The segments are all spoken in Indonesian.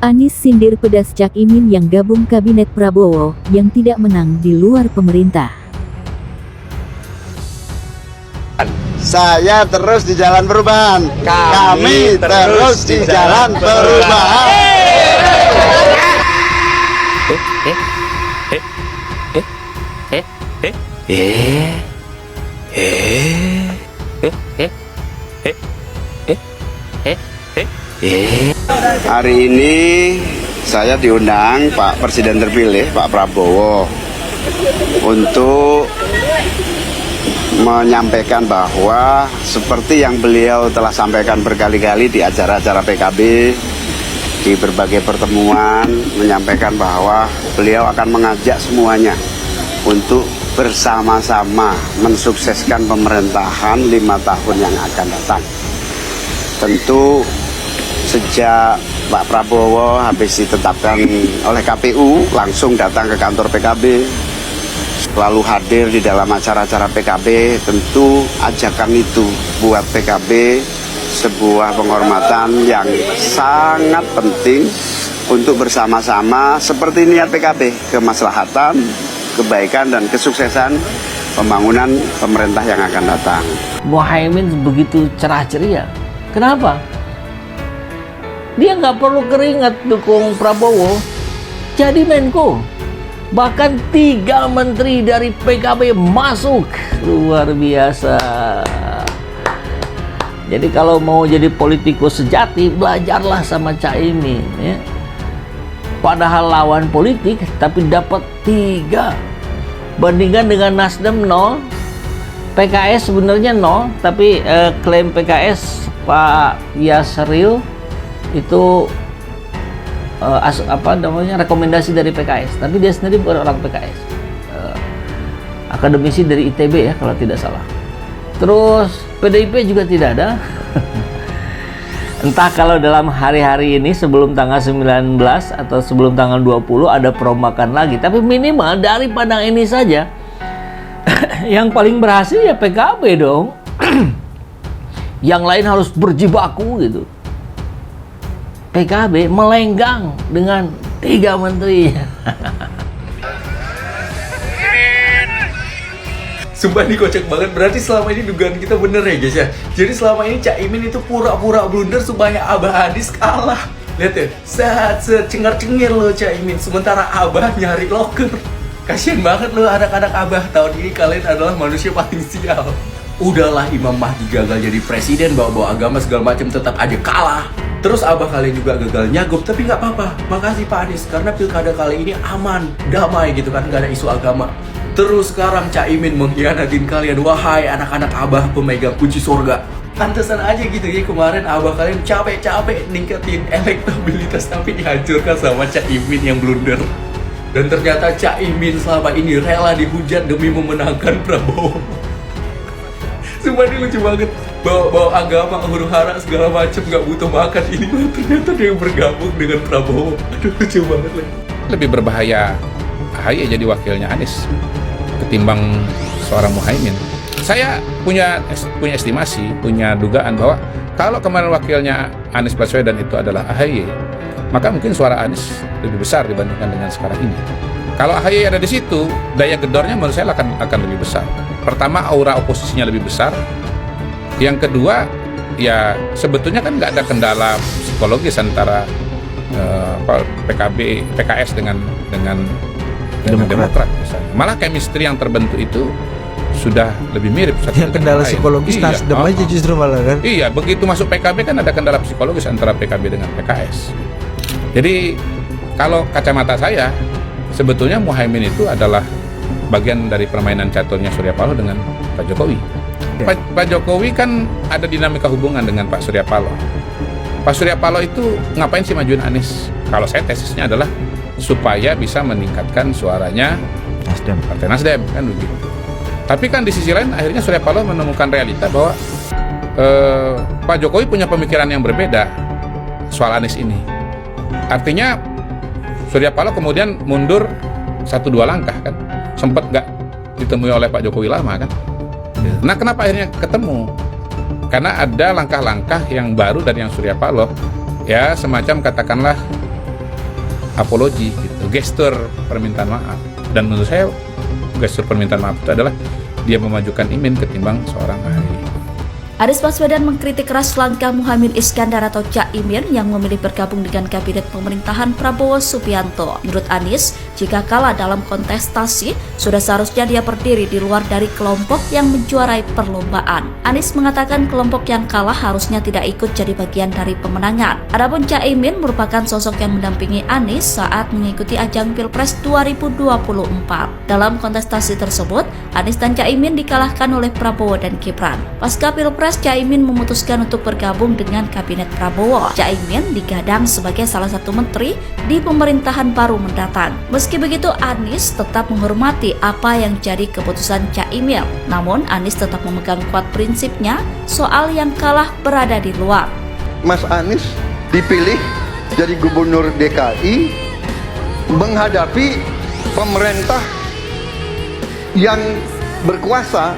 Anies sindir pedas Cak Imin yang gabung kabinet Prabowo, yang tidak menang di luar pemerintah. Saya terus di jalan perubahan. Kami terus di jalan perubahan. Hari ini saya diundang Pak Presiden terpilih, Pak Prabowo, untuk menyampaikan bahwa seperti yang beliau telah sampaikan berkali-kali di acara-acara PKB, di berbagai pertemuan, menyampaikan bahwa beliau akan mengajak semuanya untuk bersama-sama mensukseskan pemerintahan 5 tahun yang akan datang. Tentu sejak Pak Prabowo habis ditetapkan oleh KPU, langsung datang ke kantor PKB, lalu hadir di dalam acara-acara PKB. Tentu ajakan itu buat PKB sebuah penghormatan yang sangat penting untuk bersama-sama seperti niat PKB, kemaslahatan, kebaikan dan kesuksesan pembangunan pemerintah yang akan datang. Muhaimin begitu cerah ceria. Kenapa? Dia nggak perlu keringat dukung Prabowo, jadi Menko. Bahkan 3 menteri dari PKB masuk, luar biasa. Jadi kalau mau jadi politikus sejati, belajarlah sama Caimin, ya. Padahal lawan politik, tapi dapat 3. Bandingkan dengan Nasdem 0, PKS sebenarnya 0, tapi klaim PKS Pak Yasril itu rekomendasi dari PKS, tapi dia sendiri bukan orang PKS, akademisi dari ITB ya kalau tidak salah. Terus PDIP juga tidak ada. Entah kalau dalam hari-hari ini sebelum tanggal 19 atau sebelum tanggal 20 ada perombakan lagi, tapi minimal dari pandang ini saja yang paling berhasil ya PKB dong. Yang lain harus berjibaku gitu. PKB melenggang dengan 3 menteri. Sumpah ini kocak banget. Berarti selama ini dugaan kita bener ya guys ya. Jadi selama ini Caimin itu pura-pura blunder supaya Abah Anies kalah. Lihat ya, set cengar-cengir lo Caimin, sementara Abah nyari loker. Kasian banget lo anak-anak Abah, tahun ini kalian adalah manusia paling sial. Udahlah Imam Mahdi gagal jadi presiden, bawa-bawa agama segala macam, tetap aja kalah. Terus Abah kalian juga gagal nyagup, tapi nggak apa-apa. Makasih Pak Anies, karena pilkada kali ini aman, damai gitu kan, nggak ada isu agama. Terus sekarang Caimin mengkhianatin kalian, wahai anak-anak Abah pemegang kunci surga. Pantesan aja gitu ya, kemarin Abah kalian capek-capek ningkatin elektabilitas, tapi dihancurkan sama Caimin yang blunder. Dan ternyata Caimin selama ini rela dihujat demi memenangkan Prabowo. Sumpah ini lucu banget. Bawa agama, huru hara segala macem, nggak butuh makan, ini ternyata dia bergabung dengan Prabowo. Aduh, lucu banget lagi. Lebih berbahaya AHY jadi wakilnya Anies ketimbang seorang Muhaimin. Saya punya estimasi, punya dugaan bahwa kalau kemarin wakilnya Anies Baswedan itu adalah AHY, maka mungkin suara Anies lebih besar dibandingkan dengan sekarang ini. Kalau AHY ada di situ, daya gedornya menurut saya akan lebih besar. Pertama, aura oposisinya lebih besar. Yang kedua, ya sebetulnya kan nggak ada kendala psikologis antara PKS dengan Demokrat misalnya. Malah chemistry yang terbentuk itu sudah lebih mirip satu yang kendala psikologis Nasdem aja justru malah kan. Iya, begitu masuk PKB kan ada kendala psikologis antara PKB dengan PKS. Jadi kalau kacamata saya, sebetulnya Muhaimin itu adalah bagian dari permainan caturnya Surya Paloh dengan Pak Jokowi. Ya. Pak Jokowi kan ada dinamika hubungan dengan Pak Surya Paloh. Pak Surya Paloh itu ngapain sih majuin Anies? Kalau saya tesisnya adalah supaya bisa meningkatkan suaranya Nasdem, Partai Nasdem kan begitu. Tapi kan di sisi lain akhirnya Surya Paloh menemukan realita bahwa Pak Jokowi punya pemikiran yang berbeda soal Anies ini. Artinya Surya Paloh kemudian mundur 1-2 langkah kan, sempat nggak ditemui oleh Pak Jokowi lama kan. Nah kenapa akhirnya ketemu? Karena ada langkah-langkah yang baru dari yang Surya Paloh, ya semacam katakanlah apologi gitu, gestur permintaan maaf. Dan menurut saya gestur permintaan maaf itu adalah dia memajukan Imin ketimbang seorang AHY. Anies Baswedan mengkritik keras langkah Muhaimin Iskandar atau Cak Imin yang memilih bergabung dengan kabinet pemerintahan Prabowo Subianto. Menurut Anies, jika kalah dalam kontestasi, sudah seharusnya dia berdiri di luar dari kelompok yang menjuarai perlombaan. Anies mengatakan kelompok yang kalah harusnya tidak ikut jadi bagian dari pemenangan. Adapun Cak Imin merupakan sosok yang mendampingi Anies saat mengikuti ajang Pilpres 2024. Dalam kontestasi tersebut, Anies dan Cak Imin dikalahkan oleh Prabowo dan Gibran. Pasca Pilpres, Cak Imin memutuskan untuk bergabung dengan kabinet Prabowo. Cak Imin digadang sebagai salah satu menteri di pemerintahan baru mendatang. Meski begitu, Anies tetap menghormati apa yang jadi keputusan Cak Imin. Namun, Anies tetap memegang kuat prinsipnya soal yang kalah berada di luar. Mas Anies dipilih jadi gubernur DKI menghadapi pemerintah yang berkuasa.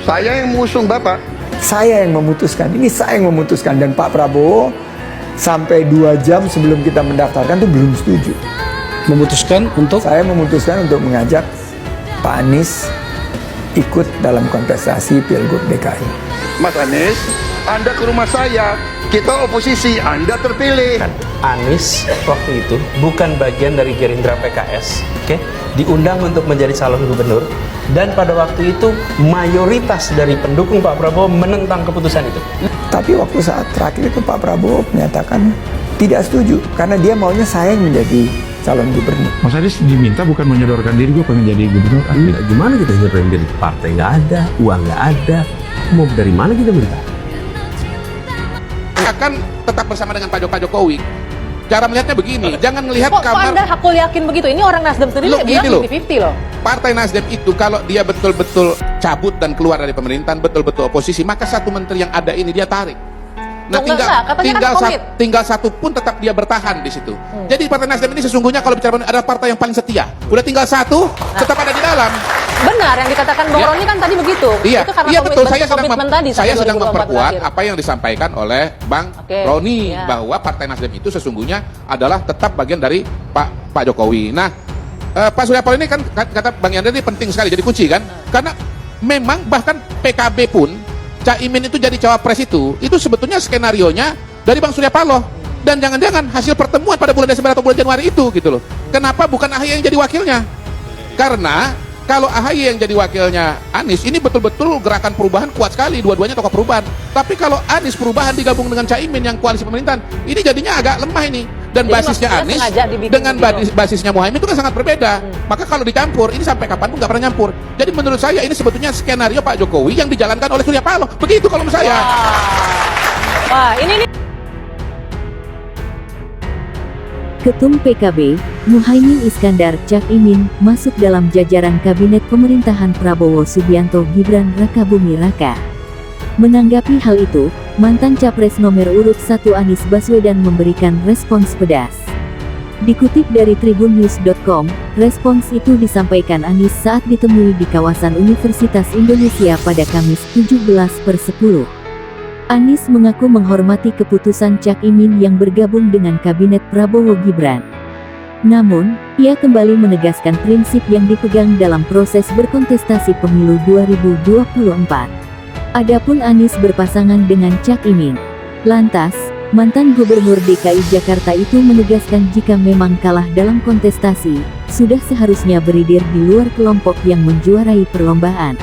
Saya yang mengusung Bapak. Saya yang memutuskan, ini saya yang memutuskan. Dan Pak Prabowo sampai 2 jam sebelum kita mendaftarkan tuh belum setuju. Saya memutuskan untuk mengajak Pak Anies ikut dalam kontestasi Pilgub DKI. Mas Anies, Anda ke rumah saya, kita oposisi, Anda terpilih. Anies waktu itu bukan bagian dari Gerindra PKS, diundang untuk menjadi calon gubernur, dan pada waktu itu mayoritas dari pendukung Pak Prabowo menentang keputusan itu. Tapi waktu saat terakhir itu Pak Prabowo menyatakan tidak setuju karena dia maunya saya yang menjadi calon gubernur. Mas Anies diminta bukan menyodorkan diri, gue pengen jadi gubernur. Gimana kita nyodorin diri? Partai nggak ada, uang nggak ada, mau dari mana kita minta? Akan tetap bersama dengan Pak Jokowi. Cara melihatnya begini, jangan melihat kok kamar. Anda hakul yakin begitu? Ini orang Nasdem sendiri bilang 50-50 loh. Partai Nasdem itu kalau dia betul-betul cabut dan keluar dari pemerintahan, betul-betul oposisi, maka satu menteri yang ada ini dia tarik. Nah, tinggal satu pun tetap dia bertahan di situ. Jadi Partai Nasdem ini sesungguhnya kalau bicara ada partai yang paling setia. Udah tinggal satu, tetap ada di dalam. Benar yang dikatakan Bang Roni kan tadi begitu. Iya, itu karena betul. Saya sedang 2024 memperkuat terakhir. apa yang disampaikan oleh Bang Roni bahwa Partai Nasdem itu sesungguhnya adalah tetap bagian dari Pak Jokowi. Nah, Pak Surya Paloh ini kan kata Bang Yandri ini penting sekali jadi kunci kan, karena memang bahkan PKB pun Cak Imin itu jadi cawapres itu sebetulnya skenarionya dari Bang Surya Paloh, dan jangan-jangan hasil pertemuan pada bulan Desember atau bulan Januari itu gitu loh. Kenapa bukan AHY yang jadi wakilnya? Karena kalau AHY yang jadi wakilnya Anies, ini betul-betul gerakan perubahan kuat sekali, dua-duanya tokoh perubahan. Tapi kalau Anies perubahan digabung dengan Cak Imin yang koalisi pemerintahan, ini jadinya agak lemah ini. Dan jadi basisnya Anies dengan basisnya Muhaimin itu kan sangat berbeda. Maka kalau dicampur, ini sampai kapan pun nggak pernah nyampur. Jadi menurut saya ini sebetulnya skenario Pak Jokowi yang dijalankan oleh Surya Paloh. Begitu kalau menurut saya. Wah, ini Ketum PKB, Muhaimin Iskandar Cak Imin, masuk dalam jajaran kabinet pemerintahan Prabowo Subianto Gibran Rakabumi Raka. Menanggapi hal itu, mantan Capres nomor urut 1 Anies Baswedan memberikan respons pedas. Dikutip dari tribunnews.com, respons itu disampaikan Anies saat ditemui di kawasan Universitas Indonesia pada Kamis 17/10. Anies mengaku menghormati keputusan Cak Imin yang bergabung dengan kabinet Prabowo Gibran. Namun, ia kembali menegaskan prinsip yang dipegang dalam proses berkontestasi pemilu 2024. Adapun Anies berpasangan dengan Cak Imin. Lantas, mantan Gubernur DKI Jakarta itu menegaskan jika memang kalah dalam kontestasi, sudah seharusnya berdiri di luar kelompok yang menjuarai perlombaan.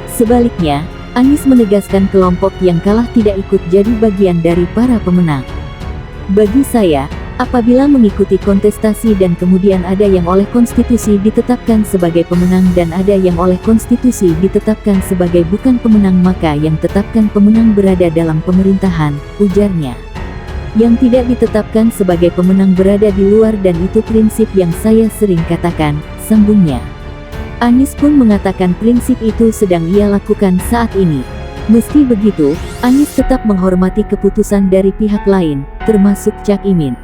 Sebaliknya, Anies menegaskan kelompok yang kalah tidak ikut jadi bagian dari para pemenang. Bagi saya, apabila mengikuti kontestasi dan kemudian ada yang oleh konstitusi ditetapkan sebagai pemenang dan ada yang oleh konstitusi ditetapkan sebagai bukan pemenang, maka yang tetapkan pemenang berada dalam pemerintahan, ujarnya. Yang tidak ditetapkan sebagai pemenang berada di luar, dan itu prinsip yang saya sering katakan, sambungnya. Anies pun mengatakan prinsip itu sedang ia lakukan saat ini. Meski begitu, Anies tetap menghormati keputusan dari pihak lain, termasuk Cak Imin.